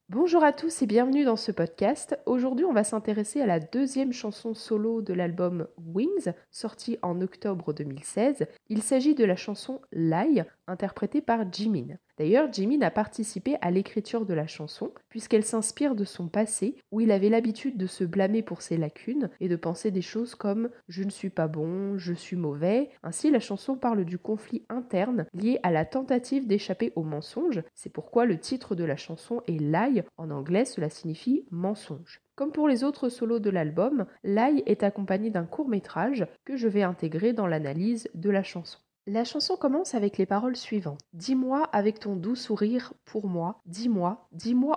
Bonjour à tous et bienvenue dans ce podcast. Aujourd'hui, on va s'intéresser à la deuxième chanson solo de l'album Wings, sorti en octobre 2016. Il s'agit de la chanson Lie, interprétée par Jimin. D'ailleurs, Jimin a participé à l'écriture de la chanson, puisqu'elle s'inspire de son passé, où il avait l'habitude de se blâmer pour ses lacunes et de penser des choses comme « je ne suis pas bon »,« je suis mauvais ». Ainsi, la chanson parle du conflit interne lié à la tentative d'échapper au mensonge. C'est pourquoi le titre de la chanson est Lie. En anglais, cela signifie mensonge. Comme pour les autres solos de l'album, Lie est accompagné d'un court-métrage que je vais intégrer dans l'analyse de la chanson. La chanson commence avec les paroles suivantes. « Dis-moi avec ton doux sourire pour moi, dis-moi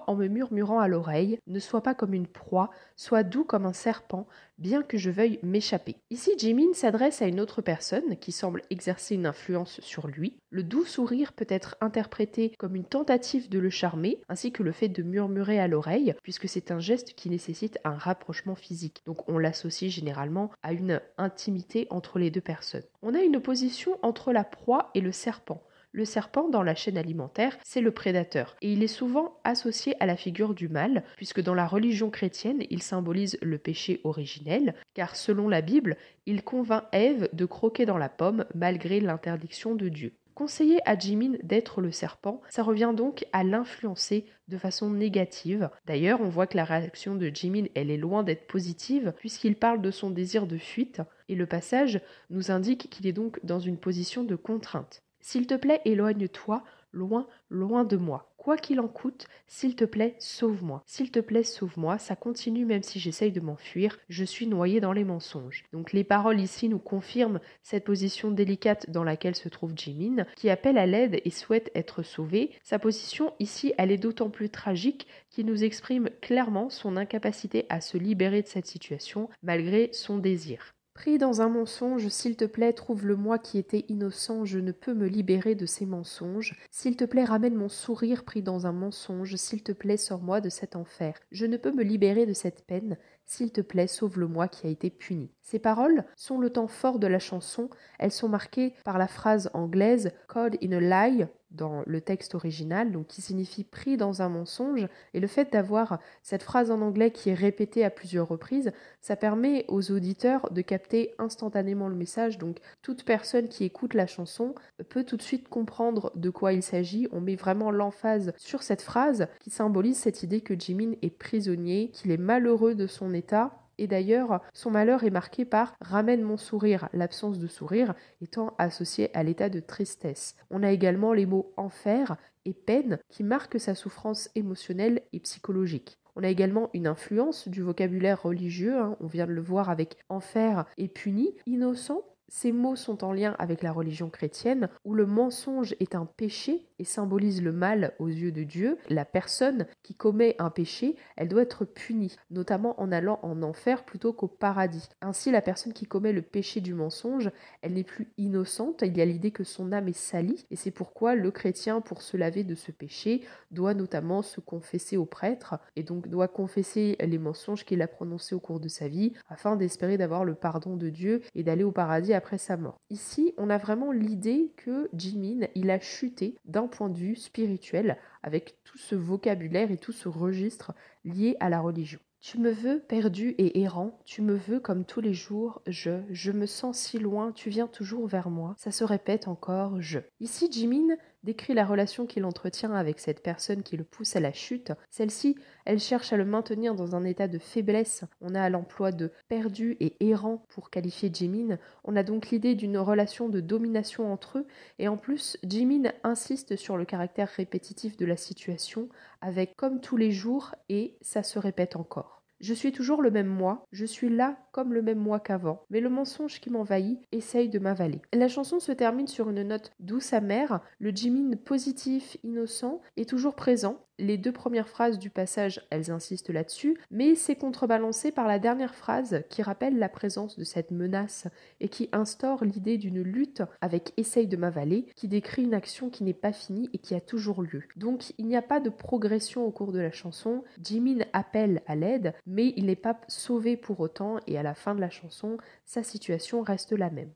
en me murmurant à l'oreille, ne sois pas comme une proie, sois doux comme un serpent, bien que je veuille m'échapper. » Ici, Jimin s'adresse à une autre personne qui semble exercer une influence sur lui. Le doux sourire peut être interprété comme une tentative de le charmer, ainsi que le fait de murmurer à l'oreille, puisque c'est un geste qui nécessite un rapprochement physique. Donc on l'associe généralement à une intimité entre les deux personnes. On a une opposition entre la proie et le serpent. Le serpent, dans la chaîne alimentaire, c'est le prédateur, et il est souvent associé à la figure du mal, puisque dans la religion chrétienne, il symbolise le péché originel, car selon la Bible, il convainc Ève de croquer dans la pomme malgré l'interdiction de Dieu. Conseiller à Jimin d'être le serpent, ça revient donc à l'influencer de façon négative. D'ailleurs, on voit que la réaction de Jimin, elle est loin d'être positive, puisqu'il parle de son désir de fuite, et le passage nous indique qu'il est donc dans une position de contrainte. « S'il te plaît, éloigne-toi, loin, loin de moi. Quoi qu'il en coûte, s'il te plaît, sauve-moi. S'il te plaît, sauve-moi. » Ça continue même si j'essaye de m'enfuir. Je suis noyé dans les mensonges. Donc les paroles ici nous confirment cette position délicate dans laquelle se trouve Jimin, qui appelle à l'aide et souhaite être sauvé. Sa position ici, elle est d'autant plus tragique qu'il nous exprime clairement son incapacité à se libérer de cette situation malgré son désir. Pris dans un mensonge, s'il te plaît, trouve-le moi qui étais innocent, je ne peux me libérer de ces mensonges. S'il te plaît, ramène mon sourire pris dans un mensonge, s'il te plaît, sors-moi de cet enfer. Je ne peux me libérer de cette peine, s'il te plaît, sauve-le moi qui a été puni. Ces paroles sont le temps fort de la chanson, elles sont marquées par la phrase anglaise « caught in a lie » dans le texte original, donc qui signifie pris dans un mensonge, et le fait d'avoir cette phrase en anglais qui est répétée à plusieurs reprises, ça permet aux auditeurs de capter instantanément le message, donc toute personne qui écoute la chanson peut tout de suite comprendre de quoi il s'agit. On met vraiment l'emphase sur cette phrase qui symbolise cette idée que Jimin est prisonnier, qu'il est malheureux de son état. Et d'ailleurs, son malheur est marqué par « ramène mon sourire », l'absence de sourire étant associée à l'état de tristesse. On a également les mots « enfer » et « peine » qui marquent sa souffrance émotionnelle et psychologique. On a également une influence du vocabulaire religieux, on vient de le voir avec « enfer » et « puni ». Innocent, ces mots sont en lien avec la religion chrétienne, où le mensonge est un péché et symbolise le mal aux yeux de Dieu. La personne qui commet un péché, elle doit être punie, notamment en allant en enfer plutôt qu'au paradis. Ainsi, la personne qui commet le péché du mensonge, elle n'est plus innocente, il y a l'idée que son âme est salie, et c'est pourquoi le chrétien, pour se laver de ce péché, doit notamment se confesser au prêtre, et donc doit confesser les mensonges qu'il a prononcés au cours de sa vie, afin d'espérer d'avoir le pardon de Dieu et d'aller au paradis après sa mort. Ici, on a vraiment l'idée que Jimin, il a chuté d'un point de vue spirituel avec tout ce vocabulaire et tout ce registre lié à la religion. Tu me veux perdu et errant, tu me veux comme tous les jours, je me sens si loin, tu viens toujours vers moi, ça se répète encore, je. Ici, Jimin décrit la relation qu'il entretient avec cette personne qui le pousse à la chute. Celle-ci, elle cherche à le maintenir dans un état de faiblesse. On a l'emploi de perdu et errant pour qualifier Jimin. On a donc l'idée d'une relation de domination entre eux. Et en plus, Jimin insiste sur le caractère répétitif de la situation avec comme tous les jours et ça se répète encore. Je suis toujours le même moi, je suis là comme le même moi qu'avant, mais le mensonge qui m'envahit essaye de m'avaler. La chanson se termine sur une note douce amère, le Jimin positif, innocent est toujours présent. Les deux premières phrases du passage, elles insistent là-dessus, mais c'est contrebalancé par la dernière phrase qui rappelle la présence de cette menace et qui instaure l'idée d'une lutte avec essaye de m'avaler, qui décrit une action qui n'est pas finie et qui a toujours lieu. Donc il n'y a pas de progression au cours de la chanson, Jimin appelle à l'aide, mais il n'est pas sauvé pour autant et à la fin de la chanson, sa situation reste la même.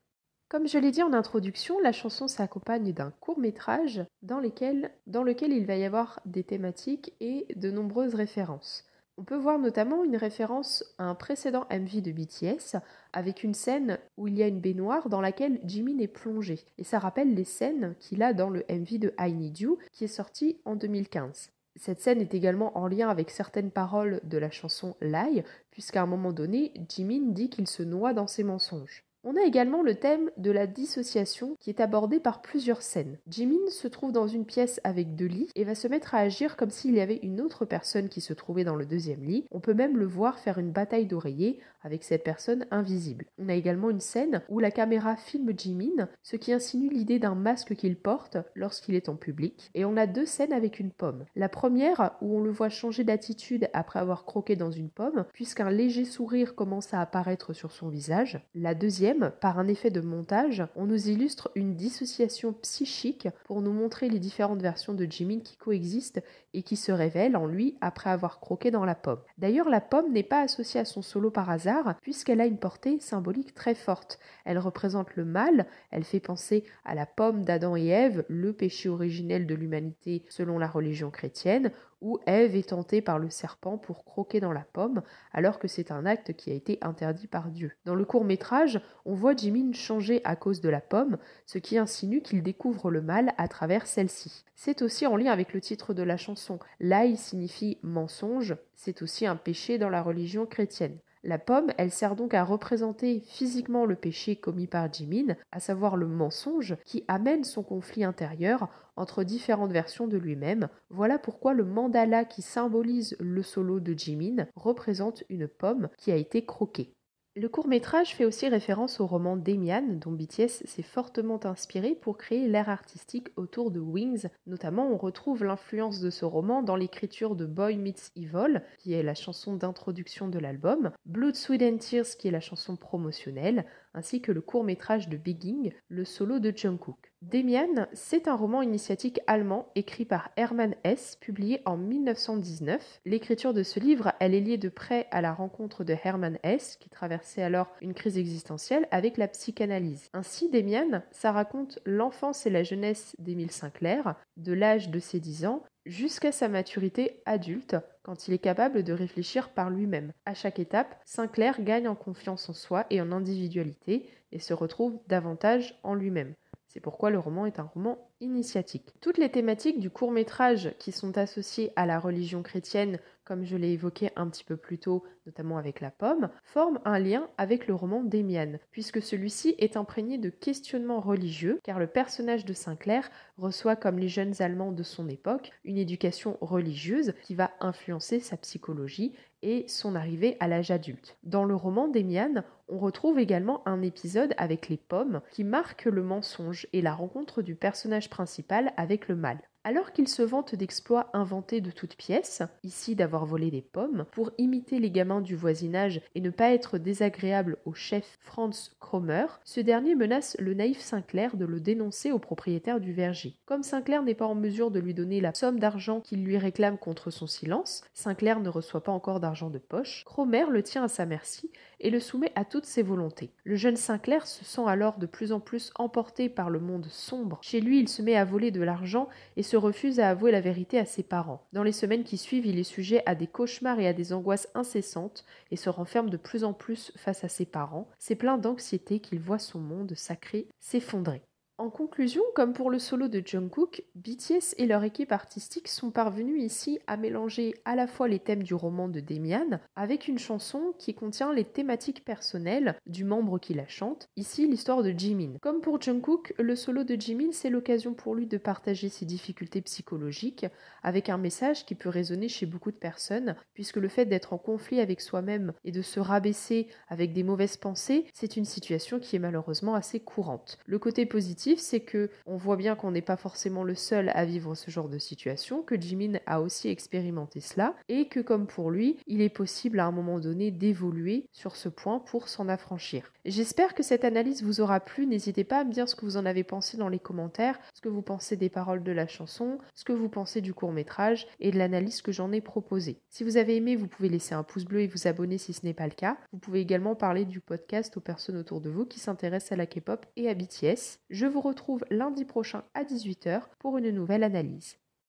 Comme je l'ai dit en introduction, la chanson s'accompagne d'un court-métrage dans lequel il va y avoir des thématiques et de nombreuses références. On peut voir notamment une référence à un précédent MV de BTS avec une scène où il y a une baignoire dans laquelle Jimin est plongé. Et ça rappelle les scènes qu'il a dans le MV de I Need You qui est sorti en 2015. Cette scène est également en lien avec certaines paroles de la chanson Lie, puisqu'à un moment donné, Jimin dit qu'il se noie dans ses mensonges. On a également le thème de la dissociation qui est abordé par plusieurs scènes. Jimin se trouve dans une pièce avec 2 lits et va se mettre à agir comme s'il y avait une autre personne qui se trouvait dans le deuxième lit. On peut même le voir faire une bataille d'oreillers avec cette personne invisible. On a également une scène où la caméra filme Jimin, ce qui insinue l'idée d'un masque qu'il porte lorsqu'il est en public. Et on a 2 scènes avec une pomme. La première où on le voit changer d'attitude après avoir croqué dans une pomme, puisqu'un léger sourire commence à apparaître sur son visage. La deuxième, par un effet de montage, on nous illustre une dissociation psychique pour nous montrer les différentes versions de Jimin qui coexistent et qui se révèlent en lui après avoir croqué dans la pomme. D'ailleurs, la pomme n'est pas associée à son solo par hasard, puisqu'elle a une portée symbolique très forte. Elle représente le mal, elle fait penser à la pomme d'Adam et Ève, le péché originel de l'humanité selon la religion chrétienne, où Ève est tentée par le serpent pour croquer dans la pomme, alors que c'est un acte qui a été interdit par Dieu. Dans le court-métrage, on voit Jimin changer à cause de la pomme, ce qui insinue qu'il découvre le mal à travers celle-ci. C'est aussi en lien avec le titre de la chanson. Lie signifie mensonge, c'est aussi un péché dans la religion chrétienne. La pomme, elle sert donc à représenter physiquement le péché commis par Jimin, à savoir le mensonge qui amène son conflit intérieur entre différentes versions de lui-même. Voilà pourquoi le mandala qui symbolise le solo de Jimin représente une pomme qui a été croquée. Le court-métrage fait aussi référence au roman Demian, dont BTS s'est fortement inspiré pour créer l'ère artistique autour de Wings. Notamment, on retrouve l'influence de ce roman dans l'écriture de Boy Meets Evil, qui est la chanson d'introduction de l'album, Blood, Sweat and Tears, qui est la chanson promotionnelle, ainsi que le court-métrage de Begging, le solo de Jungkook. Demian, c'est un roman initiatique allemand écrit par Hermann Hesse, publié en 1919. L'écriture de ce livre, elle est liée de près à la rencontre de Hermann Hesse, qui traversait alors une crise existentielle avec la psychanalyse. Ainsi, Demian, ça raconte l'enfance et la jeunesse d'Émile Sinclair, de l'âge de ses 10 ans jusqu'à sa maturité adulte, quand il est capable de réfléchir par lui-même. À chaque étape, Sinclair gagne en confiance en soi et en individualité et se retrouve davantage en lui-même. C'est pourquoi le roman est un roman initiatique. Toutes les thématiques du court-métrage qui sont associées à la religion chrétienne, comme je l'ai évoqué un petit peu plus tôt, notamment avec la pomme, forment un lien avec le roman Demian, puisque celui-ci est imprégné de questionnements religieux, car le personnage de Sinclair reçoit, comme les jeunes Allemands de son époque, une éducation religieuse qui va influencer sa psychologie et son arrivée à l'âge adulte. Dans le roman Demian, on retrouve également un épisode avec les pommes qui marque le mensonge et la rencontre du personnage principal avec le mal. Alors qu'il se vante d'exploits inventés de toutes pièces, ici d'avoir volé des pommes, pour imiter les gamins du voisinage et ne pas être désagréable au chef Franz Kromer, ce dernier menace le naïf Sinclair de le dénoncer au propriétaire du verger. Comme Sinclair n'est pas en mesure de lui donner la somme d'argent qu'il lui réclame contre son silence, Sinclair ne reçoit pas encore d'argent de poche, Kromer le tient à sa merci et le soumet à toutes ses volontés. Le jeune Sinclair se sent alors de plus en plus emporté par le monde sombre. Chez lui, il se met à voler de l'argent et se refuse à avouer la vérité à ses parents. Dans les semaines qui suivent, il est sujet à des cauchemars et à des angoisses incessantes et se renferme de plus en plus face à ses parents. C'est plein d'anxiété qu'il voit son monde sacré s'effondrer. En conclusion, comme pour le solo de Jungkook, BTS et leur équipe artistique sont parvenus ici à mélanger à la fois les thèmes du roman de Demian avec une chanson qui contient les thématiques personnelles du membre qui la chante, ici l'histoire de Jimin. Comme pour Jungkook, le solo de Jimin, c'est l'occasion pour lui de partager ses difficultés psychologiques avec un message qui peut résonner chez beaucoup de personnes, puisque le fait d'être en conflit avec soi-même et de se rabaisser avec des mauvaises pensées, c'est une situation qui est malheureusement assez courante. Le côté positif, positif, c'est que on voit bien qu'on n'est pas forcément le seul à vivre ce genre de situation, que Jimin a aussi expérimenté cela et que comme pour lui, il est possible à un moment donné d'évoluer sur ce point pour s'en affranchir. J'espère que cette analyse vous aura plu. N'hésitez pas à me dire ce que vous en avez pensé dans les commentaires, ce que vous pensez des paroles de la chanson, ce que vous pensez du court-métrage et de l'analyse que j'en ai proposée. Si vous avez aimé, vous pouvez laisser un pouce bleu et vous abonner si ce n'est pas le cas. Vous pouvez également parler du podcast aux personnes autour de vous qui s'intéressent à la K-pop et à BTS. Je vous retrouve lundi prochain à 18h pour une nouvelle analyse.